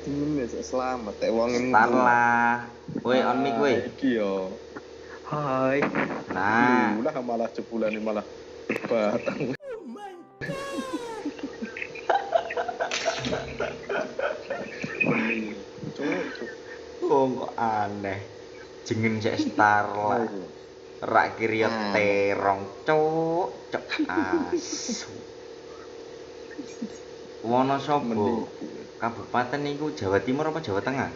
dingin ya selamat teh wong Star lah. Woi on mic woi. Iki yo. Hai. Nah, Lah malah jebulane malah batang. oh kok aneh. Jeneng cek Star lah. Rak kiri yo terong cuk asu. Wonosobo. Kabupaten niku Jawa Timur apa Jawa Tengah?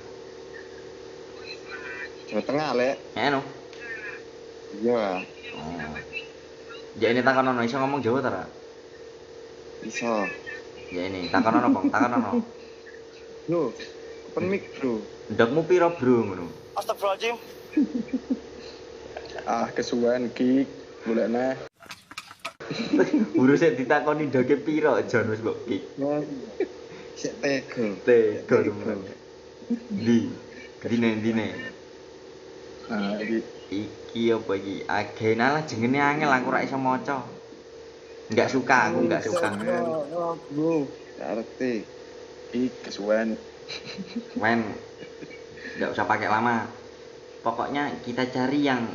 Jawa Tengah lek. No. Iya. Oh. Ya ini takonono iso ngomong Jawa ta, Ra? Iso. Ya ini takonono, Bang, takonono. Lho, open mic, Bro. Ndakmu piro, Bro, ngono? Astagfirullahaladzim. Kesuwen gig golekne. Buru sik ditakoni ndake piro, Jon wis mbok kik. Sik tego. Tego temen. Dine. Nah, Iki apa iki? Agena lah jengene angel aku ora iso maca. Enggak suka. Bro, ngerti. Kesuwen. Wen. Enggak usah pakai lama. Pokoknya kita cari yang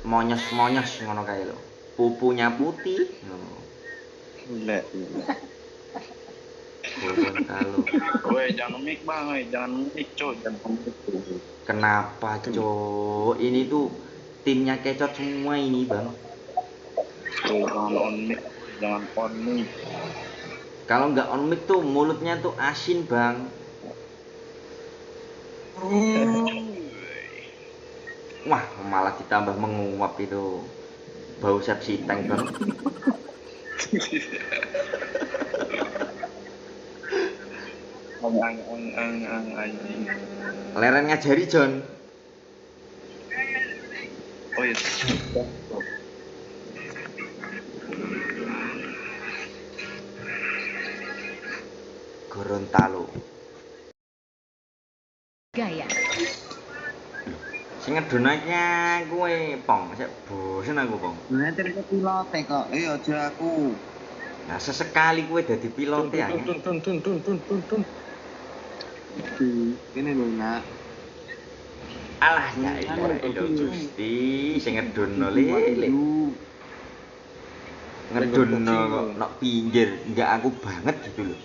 monyos-monyos ngono kae lho. Pupunya putih ngono. Lek. Kalau. Woi, jangan mic bang, jangan mic coy, jangan mic. Kenapa cok? Ini tuh timnya kecot semua ini bang. Jangan on mic, jangan on mic. Kalau nggak on mic tuh mulutnya tuh asin bang. Wah malah ditambah menguap itu bau sepsi tank bang. Leren ngajari John. Oh iya. Gorontalo. Gaya. Sing ngedonake kowe, Pong. Sik bosen aku, Pong. Nanti ke pilot kok. Aja aku. Nah, sesekali kowe dadi pilot ya. Tun. Ini lho, Nak. Alah ya iya Gusti, sing ngedono lele. Ngedono kok nok pinggir, enggak aku banget gitu loh.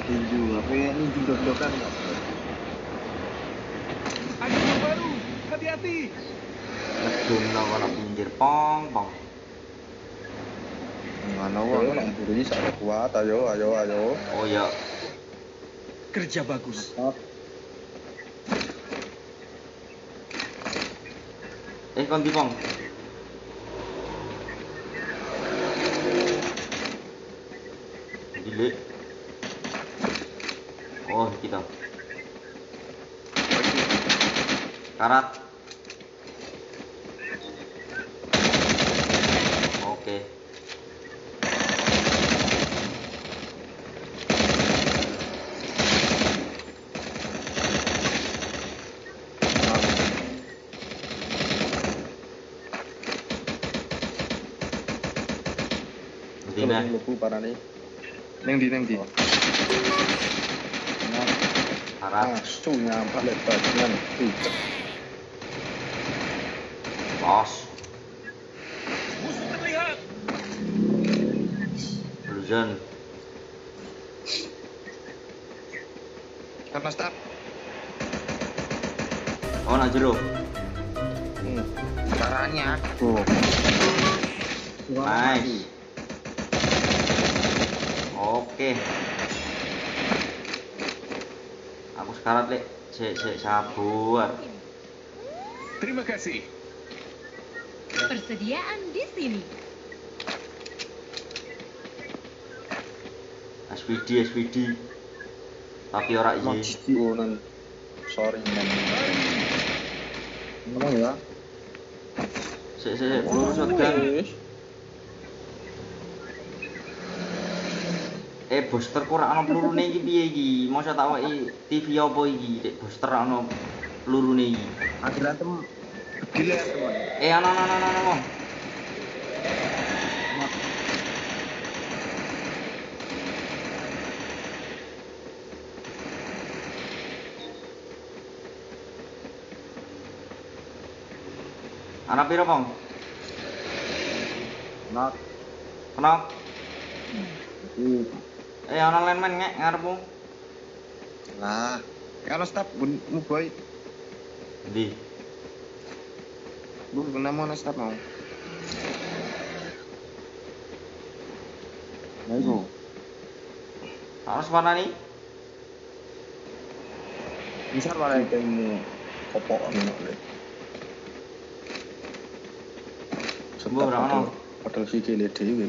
Tinju, apa ya ini dok-dokan enggak? Ada yang baru, hati-hati. Ngedono kok nok pinggir pong. Mana wong nek mburi sak kuat, ayo. Oh ya, Kerja bagus. konti Pong. Dile. Oh, kita. Karat. Oke. Dina. Lebu parane. Ning di. Karat. Sunya balik bagian. Bos. Musuh terlihat. Blue zone. Karena start. Oh, nak jero. Caranya. Nice. Oke. Aku sekarang lek cek sabar. Terima kasih. Persediaan di sini. SPD. Tapi ora iya. Sorry man. Ngomong ya. Sik peluru shotgun. Booster ku ora ana pelurune iki piye iki? Mosok tak weki TV apa iki? Dek booster ana pelurune iki. Berantem gila ya, teman. Ana. Ana piro, Pong? Nak. Kenok. Iki. Ana landmine ngek ngarepmu. Lah, kalau stop mu boy. Ndi? Bu guna mau stop mau. Nah itu. Harus mana nih? Bisa para Kamu kopok nih oleh. Sembuh berapa no? Padahal si kile dewi.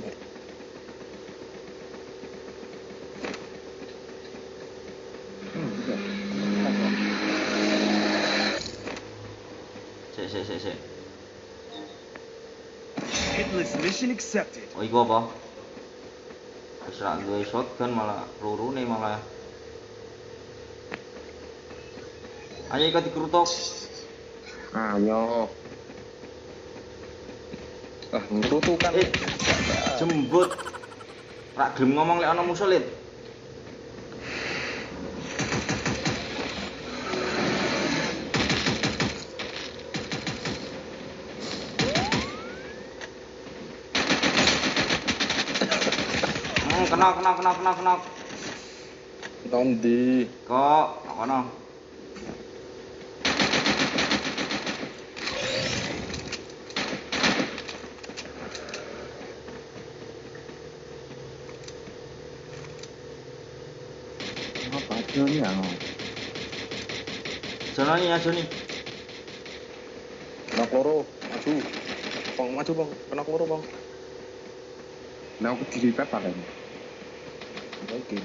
Sik. Hitless mission accepted. Oh iku apa? Wis ra duwe shotgun malah pelurune malah. Ayo ikut dikerutuk. Ayo. Ah, ngerutukan. Jembut. Rak gelem ngomong lek ana musuh lit. Kenok. Tondi. Kok ono? Apa Joni ya? Joni ya Joni. Kena kloro, maju. Bang, maju bang. Kena kloro bang. Nah aku di pepar kan. Oke.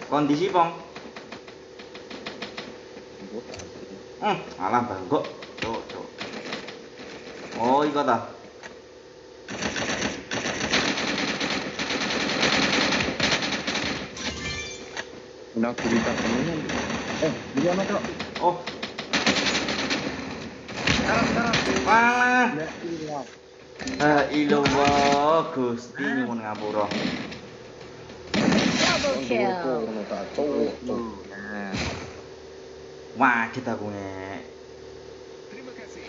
Kondisi, Pong. Alah banggok. Cuk. Oh, iku ta. Nah aku di pepar ini. Dia mana kok? Oh, Sekarang. walah. Ya ilah. Ilallah, Gusti nyuwun ngapura. Double kill. Kono tak cowok. Nah. Waget aku ngek. Terima kasih.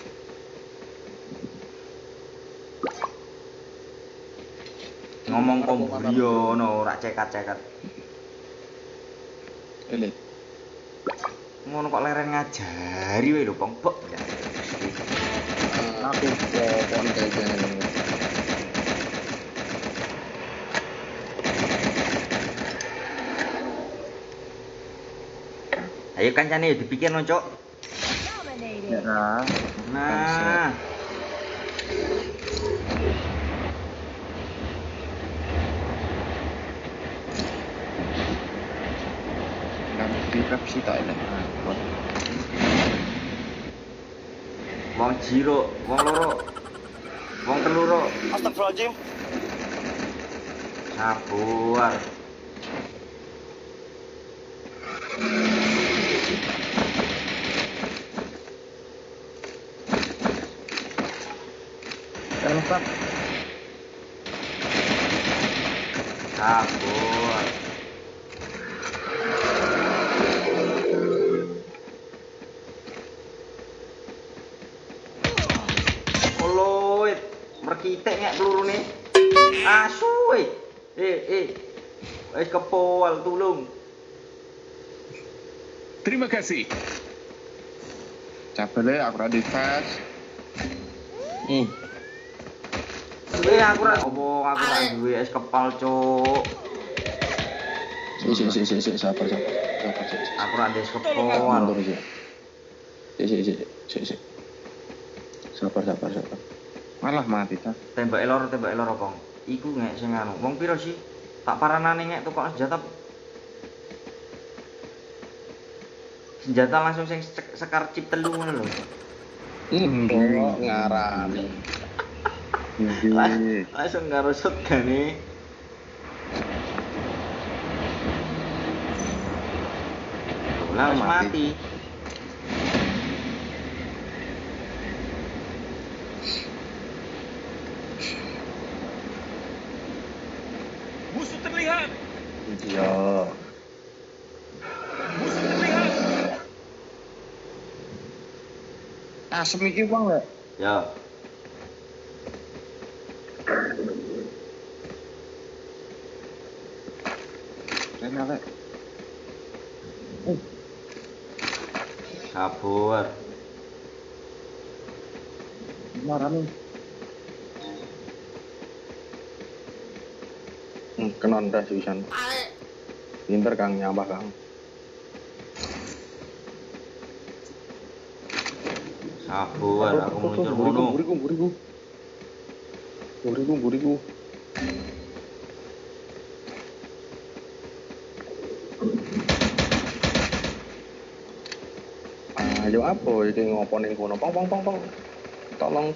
Ngomong pembrio no, ora cekat-cekat. Elit. Ngono kok leren ngajari wae lho, Pong. Bok. Ya. Aku pokoknya kayak gini. Ayo kancane dipikir no, Cuk. Dominated. Nah. Nah, Nah di pepar sih tak ada. wong jiro, wong loro. Wong teluro. Astagfirullahaladzim. Sabar. Stop. Sabar. Oloit, merkitek ngek pelurune. Asu we. Wis kepol tulung. Terima kasih. Cabele aku ra di fast. Aku ra duwe es kepal, Cuk. Si, sabar. Aku ra duwe es kepal. Mundur sih. Si. Sabar. Malah mati ta. Tembake loro, Pong. Iku ngek sing anu. Wong piro sih? Tak paranane ngek tukok senjata. Senjata langsung sing sekar chip telu ngono lho. Kok ngarani. Iya. Langsung karo shotgun e. Lah wis mati. Musuh terlihat. Iya. Musuh terlihat. Asem iki Bang lek. Ya. Kene lek. Sabar. Marane. Kenon dah sisan. Pinter Kang nyambah Kang. Sabar, aku muncul bunuh. Buriku. Ayo apa iki ngopo ning kono? Pong. Tolong.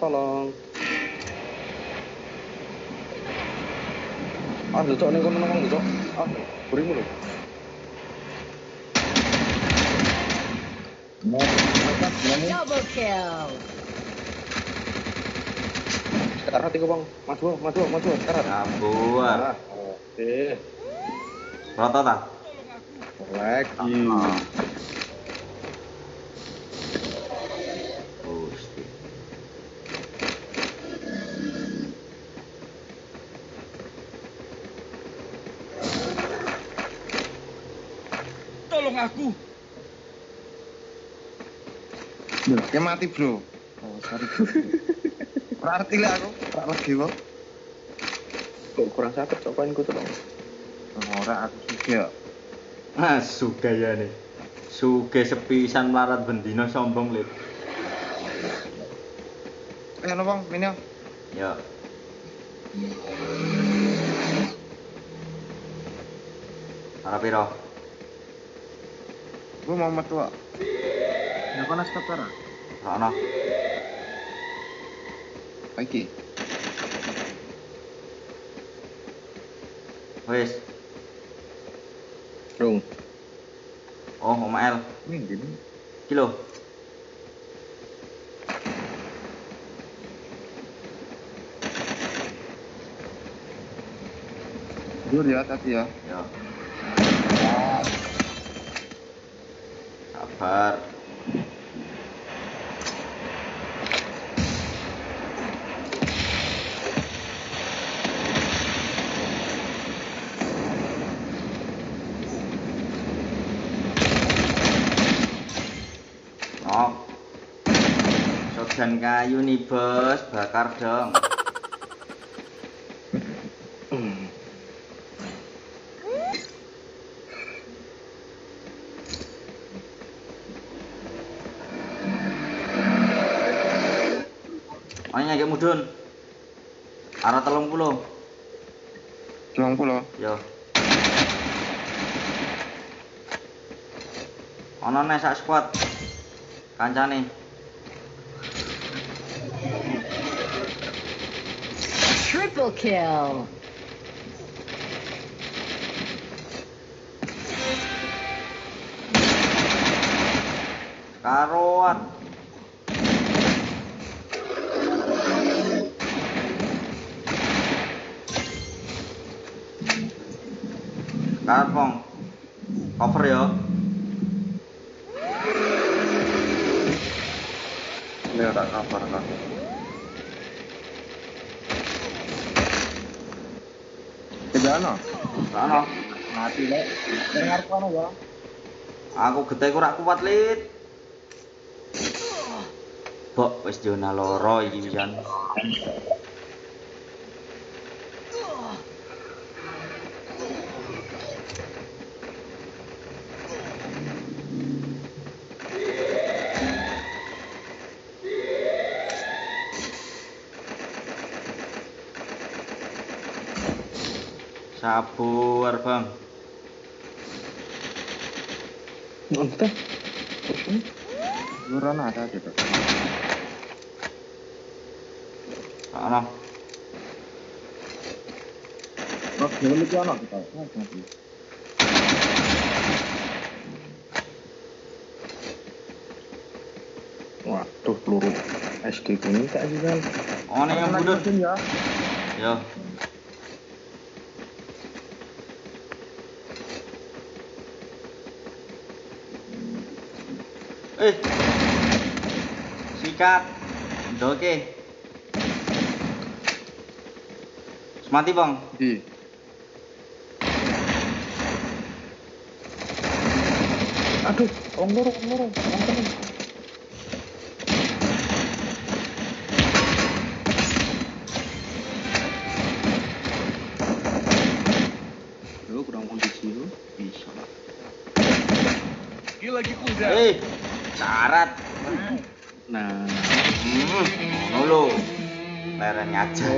Ah, duduk ning kono nang duduk. Ah, burimu lho. Double kill. Karat iku, Bang. Maju, karat. Sabar. Ah, oke. Roto ta? Lagi. Gusti. Tolong aku. Loh, dia mati, Bro. Oh, sorry. Ora arti lah aku, ora lagi kok. Kok kurang sakit cobain ku tolong. Ora aku juga. Ah, suga ya nih. Suga sepisan melarat bendino sombong lip. Ayo Bang, minyo. Ya. Para piro? Gue mau metu. Ya kono stop ora? Rono. Iki. Wis. Rung. Oh, Oma El. Ning gini. Kilo. Dur ya tadi ya. Ya. Sabar. Oh. Shotgun kayu nih, Bos. Bakar dong. Makanya kayak mudun. Arah 30. 20. Yo. Ono nek sak squad. Kancane. Triple kill. Karuan. Karpong. Cover ya. Ini tak kabar kan. Kejana? Sono. Mati lek. Dengar kono ya. Aku gete ku rak kuat, Lit. Bok wis zona loro iki pisan. Sabar, Bang. Entah. Luran ada gitu. Sono. Oh, jangan lupa anak kita. Mati. Waduh, peluru SD kuning tak sih kan? Oh, nih yang budut. Ya. Yo. sikat. Oke. Mati, Bang. Iya. Aduh, orang loro. Lo kurang kondisi lo bisa lah. Skill lagi cooldown. Syarat. Nah, Dulu. Lereng aja.